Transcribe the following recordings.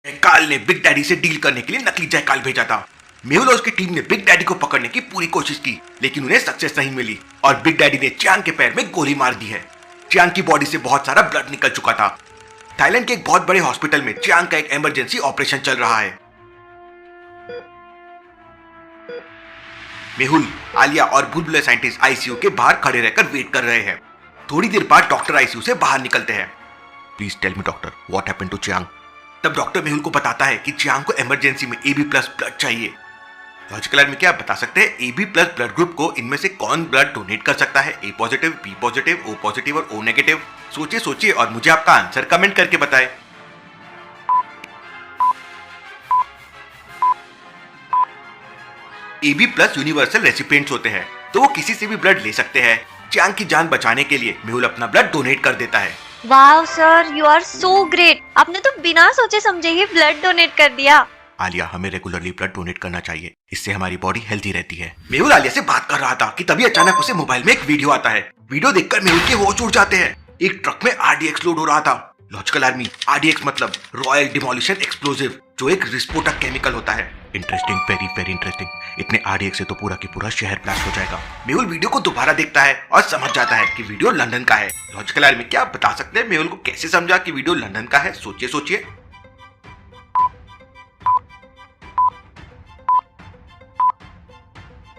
जयकाल ने big daddy से deal करने के लिए नकली जयकाल भेजा था। मेहुल और उसकी टीम ने बिग डैडी को पकड़ने की पूरी कोशिश की, लेकिन उन्हें सक्सेस नहीं मिली और बिग डैडी ने चियांग के पैर में गोली मार दी है। चियांग की बॉडी से बहुत सारा ब्लड निकल चुका था। थाईलैंड के एक बहुत बड़े हॉस्पिटल में चियांग का एक इमरजेंसी ऑपरेशन चल रहा है। मेहुल, आलिया और बुलबुले साइंटिस्ट आईसीयू के बाहर खड़े रहकर वेट कर रहे हैं। थोड़ी देर बाद डॉक्टर आईसीयू से बाहर निकलते हैं। Please tell me doctor, what happened to Chiang? तब डॉक्टर मेहुल को बताता है कि चियांग को इमरजेंसी में AB+ ब्लड चाहिए। लॉजिकल में क्या आप बता सकते हैं AB+ ब्लड ग्रुप को इनमें से कौन ब्लड डोनेट कर सकता है? A positive, B positive, O positive और O नेगेटिव? सोचिए और मुझे आपका आंसर कमेंट करके बताएं। AB+ यूनिवर्सल रेसिपिएंट्स होते हैं, तो वो किसी से भी ब्लड ले सकते हैं। चियांग की जान बचाने के लिए मेहुल अपना ब्लड डोनेट कर देता है। Wow sir, you are so great. आपने तो बिना सोचे समझे ही ब्लड डोनेट कर दिया। आलिया, हमें रेगुलरली ब्लड डोनेट करना चाहिए, इससे हमारी बॉडी हेल्दी रहती है। मेहुल आलिया से बात कर रहा था कि तभी अचानक उसे मोबाइल में एक वीडियो आता है। वीडियो देखकर मेहुल के होश उड़ जाते हैं। एक ट्रक में RDX लोड हो रहा था। लॉजिकल आर्मी, RDX मतलब रॉयल डिमोलिशन एक्सप्लोसिव, जो एक विस्फोटक केमिकल होता है। Interesting, very very interesting. इतने RDX से तो पूरा की पूरा शहर ब्लास्ट हो जाएगा। मेहुल वीडियो को दोबारा देखता है और समझ जाता है कि वीडियो लंदन का है। लॉजिकल आर्मी, क्या आप बता सकते हैं मेहुल को कैसे समझा कि वीडियो लंदन का है? सोचिए।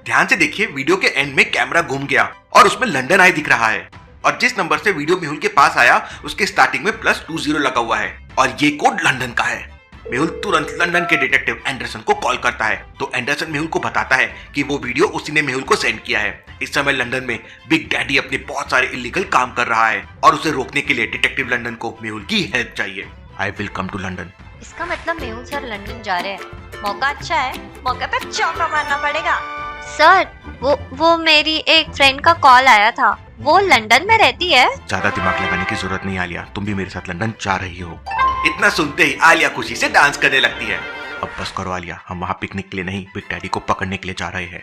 ध्यान से देखिए, वीडियो के एंड में कैमरा घूम गया और उसमें लंदन आई दिख रहा है। और जिस नंबर से वीडियो मेहुल के पास आया उसके स्टार्टिंग में +20 लगा हुआ है और ये कोड लंदन का है। मेहुल तुरंत लंदन के डिटेक्टिव एंडरसन को कॉल करता है, तो एंडरसन मेहुल को बताता है कि वो वीडियो उसी ने मेहुल को सेंड किया है। इस समय लंदन में बिग डैडी अपने बहुत सारे इलीगल काम कर रहा है और उसे रोकने के लिए डिटेक्टिव लंदन को मेहुल की हेल्प चाहिए। I will come to London. इसका मतलब मेहुल सर लंदन जा रहे हैं। मौका अच्छा है, मौके पे चौका मारना पड़ेगा। सर, वो मेरी एक फ्रेंड का कॉल आया था, वो लंदन में रहती है। ज्यादा दिमाग लगाने की जरूरत नहीं आलिया, तुम भी मेरे साथ लंदन जा रही हो। इतना सुनते ही आलिया खुशी से डांस करने लगती है। अब बस करो आलिया, हम वहाँ पिकनिक के लिए नहीं, बिग डैडी को पकड़ने के लिए जा रहे हैं।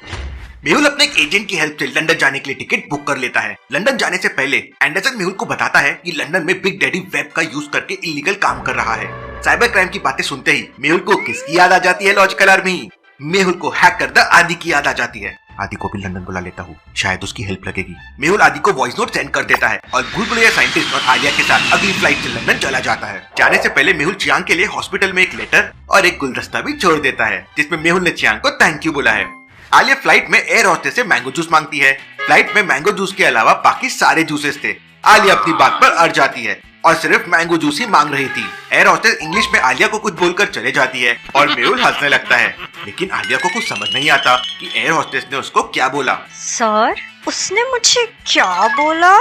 मेहुल अपने एक एजेंट की हेल्प से लंदन जाने के लिए टिकट बुक कर लेता है। लंदन जाने से पहले एंडरसन मेहुल को बताता है कि लंदन में बिग डैडी वेब का यूज करके इलीगल काम कर रहा है। साइबर क्राइम की बातें सुनते ही मेहुल को किसकी याद आ जाती है? Logical army. मेहुल को हैकर द आदि की याद आ जाती है। आदि को भी लंदन बुला लेता हूँ, शायद उसकी हेल्प लगेगी। मेहुल आदि को वॉइस नोट सेंड कर देता है और बुलबुले साइंटिस्ट और आलिया के साथ अगली फ्लाइट से लंदन चला जाता है। जाने से पहले मेहुल चियांग के लिए हॉस्पिटल में एक लेटर और एक गुलदस्ता भी छोड़ देता है, जिसमें मेहुल ने चियांग को थैंक यू बोला है। आलिया फ्लाइट में एयर होस्टेस से मैंगो जूस मांगती है। फ्लाइट में मैंगो जूस के अलावा बाकी सारे जूसेस थे। आलिया अपनी बात पर अड़ जाती है और सिर्फ मैंगो जूस ही मांग रही थी। एयर होस्टेस इंग्लिश में आलिया को कुछ बोलकर चले जाती है और मेहुल हंसने लगता है, लेकिन आलिया को कुछ समझ नहीं आता कि एयर होस्टेस ने उसको क्या बोला। सर, उसने मुझे क्या बोला?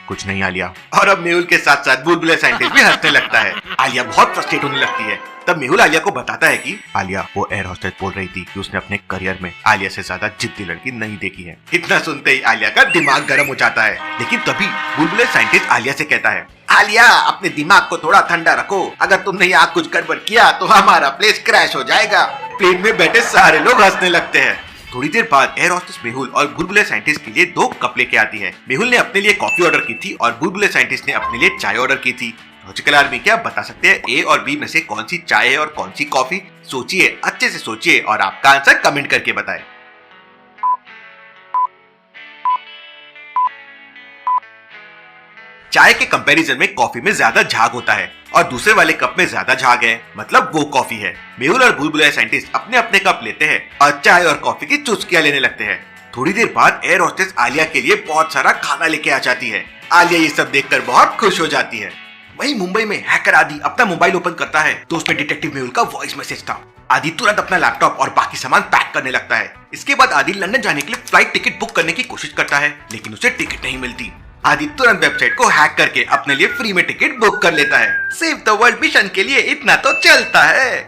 कुछ नहीं आलिया। और अब मेहुल के साथ साथ बुलबुले साइंटिस्ट भी हंसने लगता है। आलिया बहुत फ्रस्ट्रेट होने लगती है। तब मेहुल आलिया को बताता है कि आलिया, वो एयर होस्टेस बोल रही थी कि उसने अपने करियर में आलिया से ज्यादा जिद्दी लड़की नहीं देखी है। इतना सुनते ही आलिया का दिमाग गर्म हो जाता है, लेकिन तभी बुलबुले साइंटिस्ट आलिया से कहता है, आलिया, अपने दिमाग को थोड़ा ठंडा रखो। अगर तुमने यहाँ कुछ गड़बड़ किया तो हमारा प्लेन क्रैश हो जाएगा। प्लेन में बैठे सारे लोग हंसने लगते हैं। थोड़ी देर बाद एयर होस्टेस मेहुल और बुलबुले साइंटिस्ट के लिए 2 कप लेके आती है। मेहुल ने अपने लिए कॉफी ऑर्डर की थी और बुलबुले साइंटिस्ट ने अपने लिए चाय ऑर्डर की थी। लॉजिकल आर्मी, क्या बता सकते हैं A और B में से कौन सी चाय है और कौन सी कॉफी? सोचिए, अच्छे से सोचिए और आपका आंसर कमेंट करके बताएं। चाय के कंपैरिजन में कॉफी में ज्यादा झाग होता है और दूसरे वाले कप में ज्यादा झाग है, मतलब वो कॉफी है। मेहुल और बुलबुले साइंटिस्ट अपने अपने कप लेते हैं और चाय और कॉफी की चुस्कियां लेने लगते हैं। थोड़ी देर बाद एयर होस्टेस आलिया के लिए बहुत सारा खाना लेके आ जाती है। आलिया ये सब देखकर बहुत खुश हो जाती है। वहीं मुंबई में हैकर आदि अपना मोबाइल ओपन करता है तो उसमें डिटेक्टिव मेहुल का वॉइस मैसेज था। आदि तुरंत अपना लैपटॉप और बाकी सामान पैक करने लगता है। इसके बाद आदि लंदन जाने के लिए फ्लाइट टिकट बुक करने की कोशिश करता है, लेकिन उसे टिकट नहीं मिलती। आदि तुरंत वेबसाइट को हैक करके अपने लिए फ्री में टिकट बुक कर लेता है। सेव द वर्ल्ड मिशन के लिए इतना तो चलता है।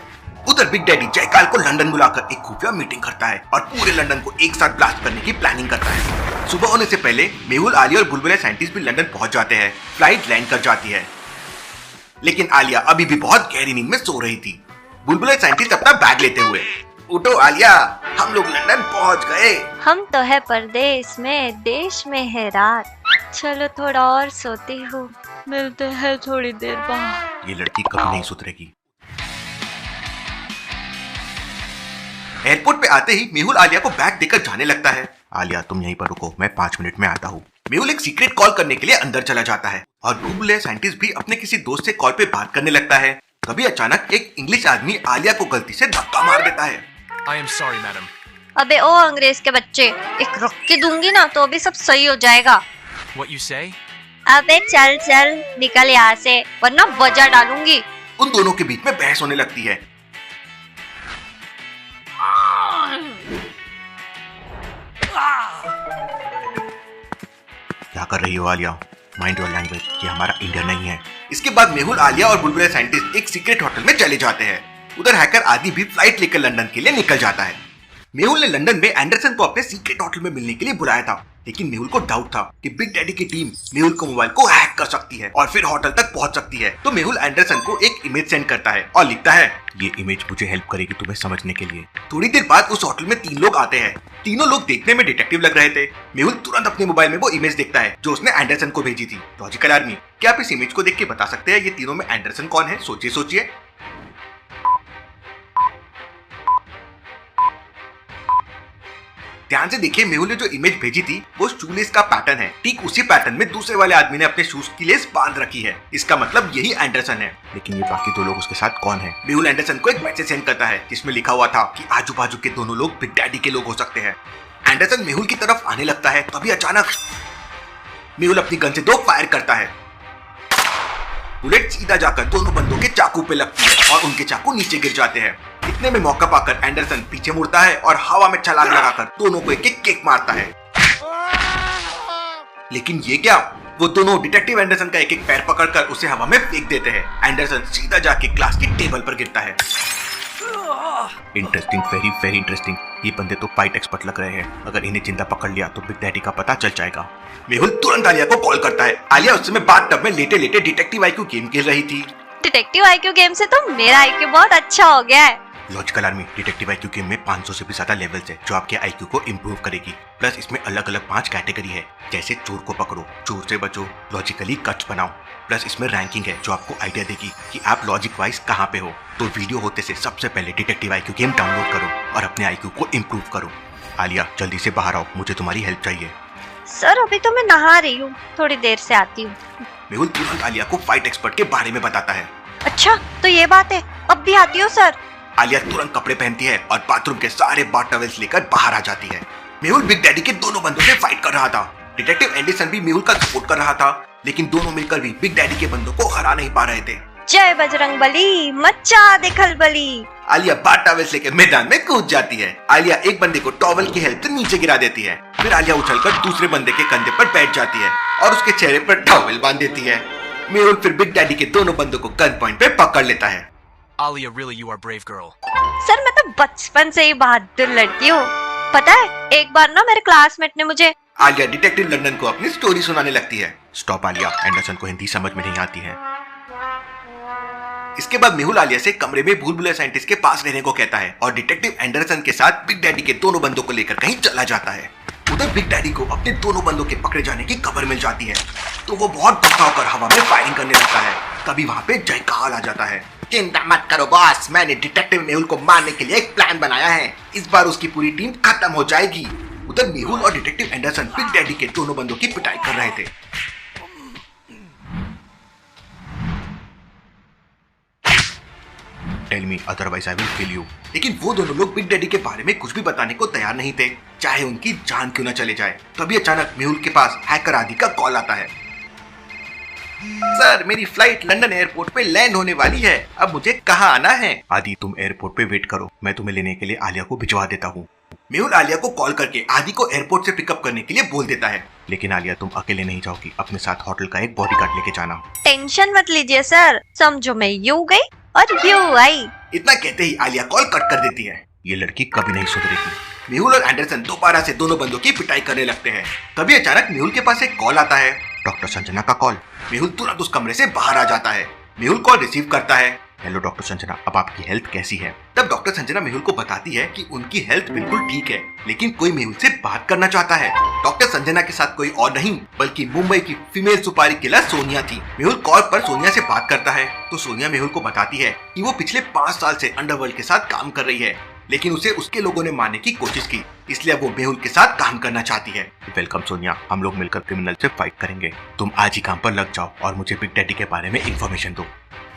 उधर बिग डैडी जयकाल को लंदन बुलाकर एक खुफिया मीटिंग करता है और पूरे लंदन को एक साथ ब्लास्ट करने की प्लानिंग करता है। सुबह होने से पहले मेहुल, आलिया और बुलबुले साइंटिस्ट भी लंदन पहुंच जाते हैं। फ्लाइट लैंड कर जाती है, लेकिन आलिया अभी भी बहुत गहरी नींद में सो रही थी। बुलबुले साइंटिस्ट अपना बैग लेते हुए, उठो आलिया, हम लोग लंदन पहुंच गए। हम तो है परदेश में, देश में है रात। चलो थोड़ा और सोती हूँ, मिलते हैं थोड़ी देर बाद। ये लड़की कभी नहीं सुधरेगी। एयरपोर्ट पे आते ही मेहुल आलिया को बैग देकर जाने लगता है। आलिया तुम यहीं पर रुको, मैं 5 मिनट में आता हूँ। मेहुल एक सीक्रेट कॉल करने के लिए अंदर चला जाता है और भूलभुलैया साइंटिस्ट भी अपने किसी दोस्त से कॉल पे बात करने लगता है। तभी अचानक एक इंग्लिश आदमी आलिया को गलती से धक्का मार देता है। I am sorry, madam. अबे ओ अंग्रेज के बच्चे, एक रख के दूंगी ना तो अभी सब सही हो जाएगा। What you say? अबे चल चल निकल यहाँ से, वरना वजह डालूंगी। उन दोनों के बीच में बहस होने लगती है। क्या कर रही हो आलिया? माइंड योर लैंग्वेज, ये हमारा इंडिया नहीं है। इसके बाद मेहुल, आलिया और भूलभुलैया साइंटिस्ट एक सीक्रेट होटल में चले जाते हैं। उधर हैकर आदि भी फ्लाइट लेकर लंदन के लिए निकल जाता है। मेहुल ने लंदन में एंडरसन को अपने सीक्रेट होटल में मिलने के लिए बुलाया था, लेकिन मेहुल को डाउट था कि बिग डैडी की टीम मेहुल को मोबाइल को हैक कर सकती है और फिर होटल तक पहुंच सकती है। तो मेहुल एंडरसन को एक इमेज सेंड करता है और लिखता है, ये इमेज मुझे हेल्प करेगी तुम्हें समझने के लिए। थोड़ी देर बाद उस होटल में 3 लोग आते हैं। तीनों लोग देखने में डिटेक्टिव लग रहे थे। मेहुल तुरंत अपने मोबाइल में वो इमेज देखता है जो उसने एंडरसन को भेजी थी। लॉजिकल आर्मी, क्या आप इस इमेज को देख के बता सकते हैं ये तीनों में एंडरसन कौन है? सोचिए सोचिए। ध्यान से देखिए, मेहुल ने जो इमेज भेजी थी वो शूलेस का पैटर्न है। ठीक उसी पैटर्न में दूसरे वाले आदमी ने अपने शूज की लेस बांध रखी है। इसका मतलब यही एंडरसन है। लेकिन ये बाकी 2 लोग उसके साथ कौन है? मेहुल एंडरसन को एक मैसेज सेंड करता है जिसमें लिखा हुआ था कि आजू बाजू के दोनों लोग बिग डैडी के लोग हो सकते हैं। एंडरसन मेहुल की तरफ आने लगता है, तभी अचानक मेहुल अपनी गन से 2 फायर करता है। बुलेट सीधा जाकर दोनों बंदों के चाकू पे लगती है और उनके चाकू नीचे गिर जाते हैं। इतने में मौका पाकर एंडरसन पीछे मुड़ता है और हवा में छलांग लगाकर दोनों को एक एक किक मारता है। लेकिन ये क्या, वो दोनों डिटेक्टिव एंडरसन का एक एक पैर पकड़कर उसे हवा में फेंक देते हैं। एंडरसन सीधा जाके क्लास की टेबल पर गिरता है। Interesting, very very interesting. ये बंदे तो फाइट एक्सपर्ट लग रहे हैं। अगर इन्हें जिंदा पकड़ लिया तो बिग डैडी का पता चल जाएगा। मेहुल तुरंत आलिया को कॉल करता है। आलिया उस समय बाथटब में लेटे लेटे डिटेक्टिव आईक्यू गेम खेल रही थी। डिटेक्टिव आईक्यू गेम से तो मेरा आईक्यू बहुत अच्छा हो गया है। Logical army, detective IQ game में 500 से भी ज्यादा लेवल्स है जो आपके आईक्यू को इम्प्रूव करेगी। प्लस इसमें अलग अलग 5 कैटेगरी है, जैसे चोर को पकड़ो, चोर से बचो, लॉजिकली कट्स बनाओ। प्लस इसमें रैंकिंग है जो आपको आइडिया देगी कि आप लॉजिक वाइज कहाँ पे हो। तो वीडियो होते से सबसे पहले डिटेक्टिव आईक्यू गेम डाउनलोड करो और अपने आईक्यू को इम्प्रूव करो। आलिया जल्दी से बाहर आओ, मुझे तुम्हारी हेल्प चाहिए। सर अभी तो मैं नहा रही हूँ, थोड़ी देर से आती हूँ। मेहुल तुरंत आलिया को फाइट एक्सपर्ट के बारे में बताता है। अच्छा तो ये बात है, अब भी आती हूँ सर। आलिया तुरंत कपड़े पहनती है और बाथरूम के सारे बाथ टॉवेल्स लेकर बाहर आ जाती है। मेहुल बिग डैडी के दोनों बंदों से फाइट कर रहा था। डिटेक्टिव एंडरसन भी मेहुल का सपोर्ट कर रहा था, लेकिन दोनों मिलकर भी बिग डैडी के बंदों को हरा नहीं पा रहे थे। जय बजरंग बली, मच्चा दे खलबली। आलिया बाथ टॉवेल्स लेकर मैदान में कूद जाती है। आलिया एक बंदे को टॉवेल की हेल्प से नीचे गिरा देती है। फिर आलिया उछलकर दूसरे बंदे के कंधे पर बैठ जाती है और उसके चेहरे पर टॉवेल बांध देती है। मेहुल फिर बिग डैडी के दोनों बंदों को गन पॉइंट पे पकड़ लेता है। Alia, really, you are brave girl. Sir मैं तो बचपन से ही बहादुर लड़की हूँ। पता है एक बार ना मेरे क्लासमेट ने मुझे। आलिया डिटेक्टिव लंदन को अपनी स्टोरी सुनाने लगती है। स्टॉप आलिया, एंडरसन को हिंदी समझ में नहीं आती है। इसके बाद मेहुल आलिया से कमरे में भूलभुलैया साइंटिस्ट के पास रहने को कहता है और डिटेक्टिव एंडरसन के साथ बिग डैडी के दोनों बंदों को लेकर कहीं चला जाता है। उधर बिग डैडी को अपने दोनों बंदों के पकड़े जाने की खबर मिल जाती है, तो वो बहुत गुस्सा होकर हवा में फायरिंग करने लगता है। तभी वहाँ पे जय का हाल आ जाता है। चिंता मत करो बॉस, मैंने डिटेक्टिव मेहुल को मारने के लिए एक प्लान बनाया है। इस बार उसकी पूरी टीम खत्म हो जाएगी। उधर मेहुल और डिटेक्टिव एंडरसन बिग डैडी के दोनों बंदों की पिटाई कर रहे थे। Tell me otherwise I will kill you. लेकिन वो दोनों लोग बिग डैडी के बारे में कुछ भी बताने को तैयार नहीं थे, चाहे उनकी जान क्यों न चले जाए। तभी अचानक मेहुल के पास हैकर आदि का कॉल आता है। सर मेरी फ्लाइट लंदन एयरपोर्ट पे लैंड होने वाली है, अब मुझे कहाँ आना है? आदि तुम एयरपोर्ट पे वेट करो, मैं तुम्हें लेने के लिए आलिया को भिजवा देता हूँ। मेहुल आलिया को कॉल करके आदि को एयरपोर्ट से पिकअप करने के लिए बोल देता है। लेकिन आलिया तुम अकेले नहीं जाओगी, अपने साथ होटल का एक बॉडीगार्ड लेके जाना। टेंशन मत लीजिए सर, समझो मैं यूं गई और यूं आई। इतना कहते ही आलिया कॉल कट कर देती है। ये लड़की कभी नहीं सुधरेगी। मेहुल और एंडरसन दोबारा से दोनों बंदों की पिटाई करने लगते हैं। तभी अचानक मेहुल के पास एक कॉल आता है, डॉक्टर संजना का कॉल। मेहुल तुरंत उस कमरे से बाहर आ जाता है। मेहुल कॉल रिसीव करता है हेलो डॉक्टर संजना, अब आपकी हेल्थ कैसी है? तब डॉक्टर संजना मेहुल को बताती है कि उनकी हेल्थ बिल्कुल ठीक है, लेकिन कोई मेहुल से बात करना चाहता है। डॉक्टर संजना के साथ कोई और नहीं बल्कि मुंबई की फीमेल सुपारी किलर सोनिया थी। मेहुल कॉल पर सोनिया से बात करता है तो सोनिया मेहुल को बताती है कि वो पिछले 5 साल से अंडरवर्ल्ड के साथ काम कर रही है, लेकिन उसे उसके लोगों ने मारने की कोशिश की, इसलिए वो मेहुल के साथ काम करना चाहती है। वेलकम सोनिया, हम लोग मिलकर क्रिमिनल से फाइट करेंगे। तुम आज ही काम पर लग जाओ और मुझे बिग डैडी के बारे में इंफॉर्मेशन दो।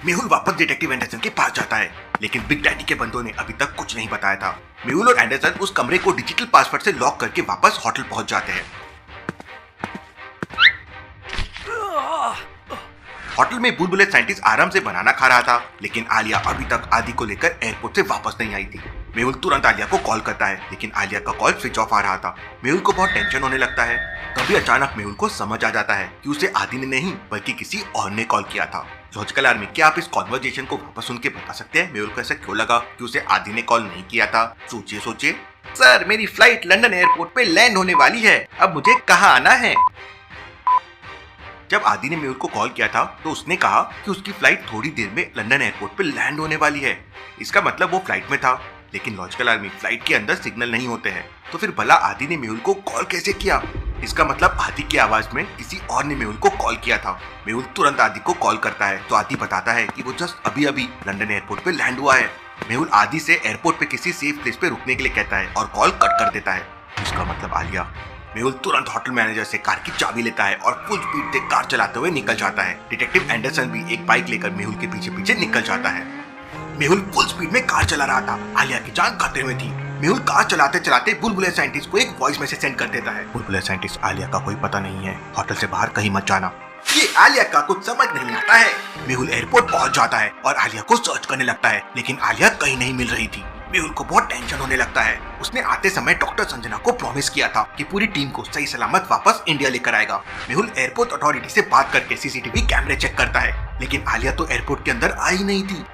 मेहुल वापस डिटेक्टिव एंडरसन के पास जाता है, लेकिन बिग डैडी के बंदों ने अभी तक कुछ नहीं बताया था। मेहुल और एंडरसन उस कमरे को डिजिटल पासवर्ड से लॉक करके वापस होटल पहुंच जाते हैं। होटल में बुलबुले साइंटिस्ट आराम से बनाना खा रहा था, लेकिन आलिया अभी तक आदि को लेकर एयरपोर्ट से वापस नहीं आई थी। मेहुल तुरंत आलिया को कॉल करता है, लेकिन आलिया का कॉल स्विच ऑफ आ रहा था। मेहुल को बहुत टेंशन होने लगता है। तभी अचानक मेहुल को समझ आ जाता है कि उसे आदि ने नहीं बल्कि किसी और ने कॉल किया था। लॉजिकल आर्मी, क्या आप इस कॉन्वर्जेशन को वापस सुन के बता सकते हैं मेहुल को ऐसा क्यों लगा कि उसे आदि ने कॉल नहीं किया था? सोचिए। सर, मेरी फ्लाइट लंदन एयरपोर्ट पे लैंड होने वाली है, अब मुझे कहाँ आना है? जब आदि ने मेहुल को कॉल किया था तो उसने कहा कि उसकी फ्लाइट थोड़ी देर में लंदन एयरपोर्ट पे लैंड होने वाली है। इसका मतलब वो फ्लाइट में था, लेकिन लॉजिकल आर्मी, फ्लाइट के अंदर सिग्नल नहीं होते हैं, तो फिर भला आदि ने मेहुल को कॉल कैसे किया? इसका मतलब आदि की आवाज में किसी और ने मेहुल को कॉल किया था। मेहुल तुरंत आदि को कॉल करता है तो आदि बताता है कि वो जस्ट अभी लंदन एयरपोर्ट पे लैंड हुआ है। मेहुल आदि से एयरपोर्ट पे किसी सेफ प्लेस पे रुकने के लिए कहता है और कॉल कट कर देता है। इसका मतलब आलिया। मेहुल तुरंत होटल मैनेजर से कार की चाबी लेता है और फुल स्पीड से कार चलाते हुए निकल जाता है। डिटेक्टिव एंडरसन भी एक बाइक लेकर मेहुल के पीछे पीछे निकल जाता है। मेहुल फुल स्पीड में कार चला रहा था, आलिया की जान खतरे में थी। मेहुल कार चलाते चलाते बुलबुले साइंटिस्ट को एक वॉइस मैसेज सेंड कर देता है। बुलबुले साइंटिस्ट, आलिया का कोई पता नहीं है, होटल से बाहर कहीं मत जाना। ये आलिया का कुछ समझ नहीं आता है। मेहुल एयरपोर्ट पहुंच जाता है और आलिया को सर्च करने लगता है, लेकिन आलिया कहीं नहीं मिल रही थी। मेहुल को बहुत टेंशन होने लगता है। उसने आते समय डॉक्टर संजना को प्रॉमिस किया था कि पूरी टीम को सही सलामत वापस इंडिया लेकर आएगा। मेहुल एयरपोर्ट अथॉरिटी से बात करके सीसीटीवी कैमरे चेक करता है, लेकिन आलिया तो एयरपोर्ट के अंदर आई नहीं थी।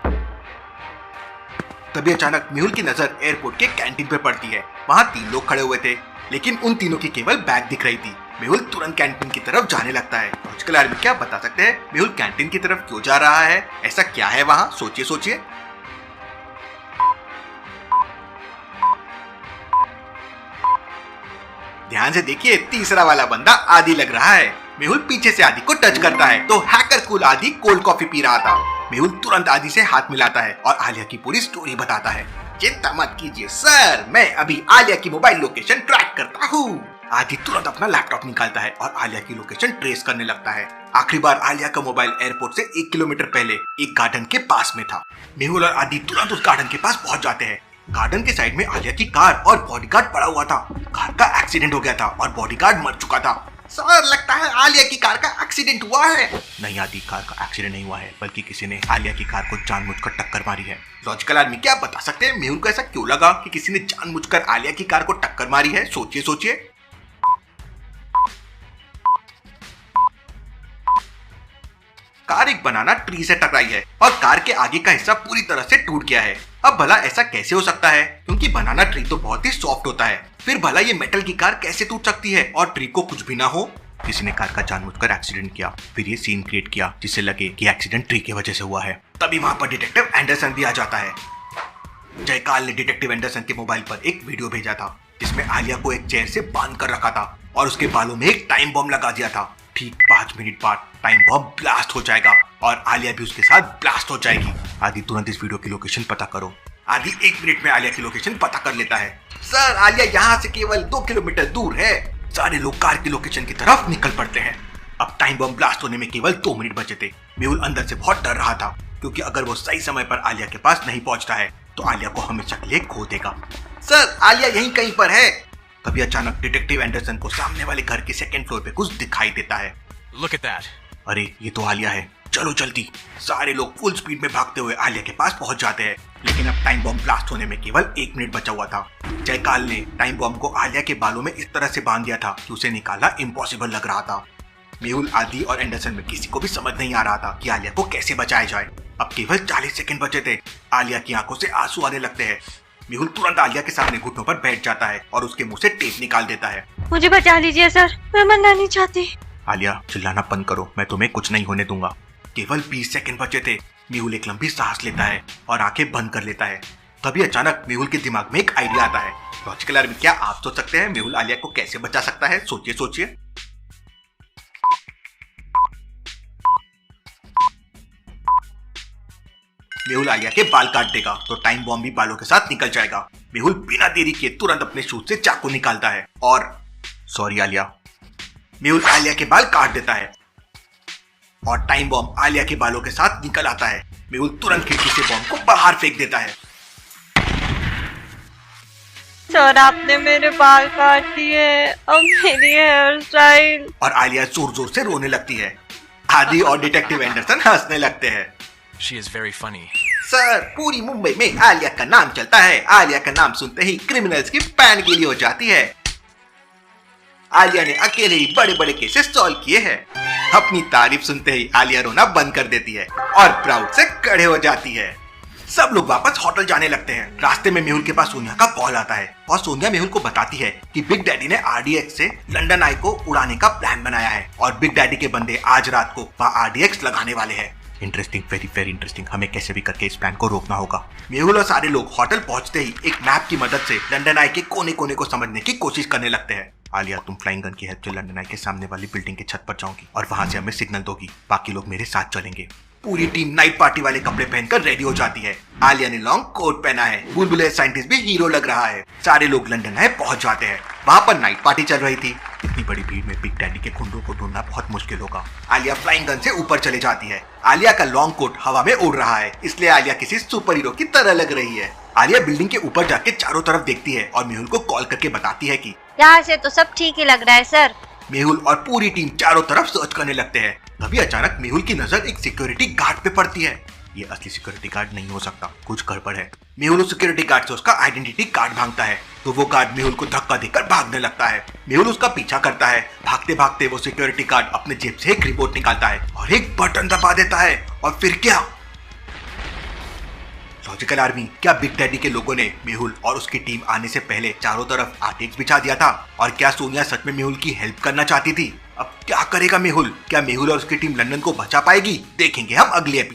तभी अचानक मेहुल की नजर एयरपोर्ट के कैंटीन पे पड़ती है। वहाँ 3 लोग खड़े हुए थे, लेकिन उन तीनों की केवल बैग दिख रही थी। मेहुल तुरंत कैंटीन की तरफ जाने लगता है। लॉजिकल आर्मी, क्या बता सकते हैं मेहुल कैंटीन की तरफ क्यों जा रहा है? ऐसा क्या है वहाँ? सोचिए। ध्यान से देखिए, तीसरा वाला बंदा आदि लग रहा है। मेहुल पीछे से आदि को टच करता है तो हैकर कूल आदि कोल्ड कॉफी पी रहा था। मेहुल तुरंत आदि से हाथ मिलाता है और आलिया की पूरी स्टोरी बताता है। चिंता मत कीजिए सर, मैं अभी आलिया की मोबाइल लोकेशन ट्रैक करता हूँ। आदि तुरंत अपना लैपटॉप निकालता है और आलिया की लोकेशन ट्रेस करने लगता है। आखिरी बार आलिया का मोबाइल एयरपोर्ट से 1 किलोमीटर पहले एक गार्डन के पास में था। मेहुल और आदि तुरंत उस गार्डन के पास पहुंच जाते हैं। गार्डन के साइड में आलिया की कार और बॉडीगार्ड पड़ा हुआ था। कार का एक्सीडेंट हो गया था और बॉडीगार्ड मर चुका था। सर, लगता है आलिया की कार का एक्सीडेंट हुआ है। नहीं आदि, कार का एक्सीडेंट नहीं हुआ है, बल्कि किसी ने आलिया की कार को जानबूझकर टक्कर मारी है। लॉजिकल आर्मी, क्या बता सकते हैं मेहुल को ऐसा क्यों लगा कि किसी ने जानबूझकर आलिया की कार को टक्कर मारी है? सोचिए। कार एक बनाना ट्री से टकराई है और कार के आगे का हिस्सा पूरी तरह से टूट गया है। अब भला ऐसा कैसे हो सकता है? क्योंकि बनाना ट्री तो बहुत ही सॉफ्ट होता है। फिर भला ये मेटल की कार कैसे टूट सकती है और ट्री को कुछ भी ना हो? किसी ने कार का जानबूझकर एक्सीडेंट किया, फिर ये सीन क्रिएट किया जिससे लगे कि एक्सीडेंट ट्री की वजह से हुआ है। तभी वहां पर डिटेक्टिव एंडरसन भी आ जाता है। जयकाल ने डिटेक्टिव एंडरसन के मोबाइल पर एक वीडियो भेजा था जिसमें आलिया को एक चेयर से बांध कर रखा था और उसके बालों में एक टाइम बम लगा दिया था। ठीक 5 मिनट बाद टाइम बम ब्लास्ट हो जाएगा और आलिया भी उसके साथ ब्लास्ट हो जाएगी। आदि, तुरंत इस वीडियो की लोकेशन पता करो। आदि 1 मिनट में आलिया की लोकेशन पता कर लेता है। सर, आलिया यहाँ से केवल 2 किलोमीटर दूर है। सारे लोग कार की लोकेशन की तरफ निकल पड़ते हैं। अब टाइम बम ब्लास्ट होने में केवल 2 मिनट बचे थे। मेहुल अंदर से बहुत डर रहा था, क्योंकि अगर वो सही समय पर आलिया के पास नहीं पहुंचता है तो आलिया को हमेशा के लिए खो देगा। सर, आलिया यहीं कहीं पर है। तभी अचानक डिटेक्टिव एंडरसन को सामने वाले घर के 2nd फ्लोर पे कुछ दिखाई देता है। Look at that. अरे, ये तो आलिया है, चलो जल्दी। सारे लोग फुल स्पीड में भागते हुए आलिया के पास पहुंच जाते हैं, लेकिन अब टाइम बम ब्लास्ट होने में केवल 1 मिनट बचा हुआ था। जयकाल ने टाइम बम को आलिया के बालों में इस तरह से बांध दिया था कि उसे निकालना इम्पॉसिबल लग रहा था। मेहुल, आदि और एंडरसन में किसी को भी समझ नहीं आ रहा था कि आलिया को कैसे बचाया जाए। अब केवल 40 सेकंड बचे थे। आलिया की आंखों से आंसू आने लगते हैं। मेहुल तुरंत आलिया के सामने घुटनों पर बैठ जाता है और उसके मुंह से टेप निकाल देता है। मुझे बचा लीजिए सर, मैं मरना नहीं चाहती। आलिया, चिल्लाना बंद करो, मैं तुम्हें कुछ नहीं होने दूंगा। केवल 20 सेकंड बचे थे। मेहुल एक लंबी सांस लेता है और आंखें बंद कर लेता है। तभी अचानक मेहुल के दिमाग में एक आइडिया आता है। लॉजिकल आर्मी, क्या आप सोच सकते हैं मेहुल आलिया को कैसे बचा सकता है? सोचिए सोचिए। मेहुल आलिया के बाल काट देगा तो टाइम बॉम्ब भी बालों के साथ निकल जाएगा। मेहुल बिना देरी किए तुरंत अपने शूज से चाकू निकालता है और सॉरी आलिया, मेहुल आलिया के बाल काट देता है और टाइम बॉम्ब आलिया के बालों के साथ निकल आता है। मेहुल तुरंत खिड़की से बॉम्ब को बाहर फेंक देता है। सर आपने मेरे बाल काट दिए, अब मेरी हेयर स्टाइल। और आलिया जोर जोर से रोने लगती है। आदि और डिटेक्टिव एंडरसन हंसने लगते हैं। She is very funny. Sir, पूरी मुंबई में आलिया का नाम चलता है। आलिया का नाम सुनते ही क्रिमिनल्स की पैन गीली हो जाती है। आलिया ने अकेले ही बड़े बड़े केसेस सॉल्व किए हैं। अपनी तारीफ सुनते ही आलिया रोना बंद कर देती है और प्राउड से खड़े हो जाती है। सब लोग वापस होटल जाने लगते हैं। रास्ते में मेहुल के पास सोनिया का कॉल आता है और सोनिया मेहुल को बताती है कि बिग डैडी ने RDX से लंदन आई को उड़ाने का प्लान बनाया है और बिग डैडी के बंदे आज रात को वहाँ RDX लगाने वाले हैं। Interesting, very very interesting. हमें कैसे भी करके इस प्लान को रोकना होगा। मेहुल और सारे लोग होटल पहुंचते ही एक मैप की मदद से लंदन आई के कोने कोने को समझने की कोशिश करने लगते हैं। आलिया, तुम फ्लाइंग गन की हेल्प से लंदन आई के सामने वाली बिल्डिंग की छत पर जाओगी और वहां से हमें सिग्नल दोगी। बाकी लोग मेरे साथ चलेंगे। पूरी टीम नाइट पार्टी वाले कपड़े पहनकर रेडी हो जाती है। आलिया ने लॉन्ग कोट पहना है। बुलबुले साइंटिस्ट भी हीरो लग रहा है। सारे लोग लंदन आई पहुंच जाते हैं। वहां पर नाइट पार्टी चल रही थी। इतनी बड़ी भीड़ में बिग डैडी के गुंडों को ढूंढना बहुत मुश्किल होगा। आलिया फ्लाइंग गन से ऊपर चली जाती है। आलिया का लॉन्ग कोट हवा में उड़ रहा है, इसलिए आलिया किसी सुपर हीरो की तरह लग रही है। आलिया बिल्डिंग के ऊपर जाके चारों तरफ देखती है और मेहुल को कॉल करके बताती है कि यहाँ से तो सब ठीक ही लग रहा है सर। मेहुल और पूरी टीम चारों तरफ सर्च करने लगते हैं। तभी अचानक मेहुल की नजर एक सिक्योरिटी गार्ड पे पड़ती है। ये असली सिक्योरिटी गार्ड नहीं हो सकता, कुछ गड़बड़ है। मेहुल उस सिक्योरिटी गार्ड से उसका आइडेंटिटी कार्ड मांगता है तो वो गार्ड मेहुल को धक्का देकर भागने लगता है। मेहुल उसका पीछा करता है। भागते भागते वो सिक्योरिटी गार्ड अपने जेब से एक रिपोर्ट निकालता है और एक बटन दबा देता है। और फिर क्या? लॉजिकल आर्मी, क्या बिग डैडी के लोगों ने मेहुल और उसकी टीम आने से पहले चारों तरफ RDX बिछा दिया था? और क्या सोनिया सच में मेहुल की हेल्प करना चाहती थी? अब क्या करेगा मेहुल? क्या मेहुल और उसकी टीम लंदन को बचा पाएगी? देखेंगे हम अगले एपिसोड।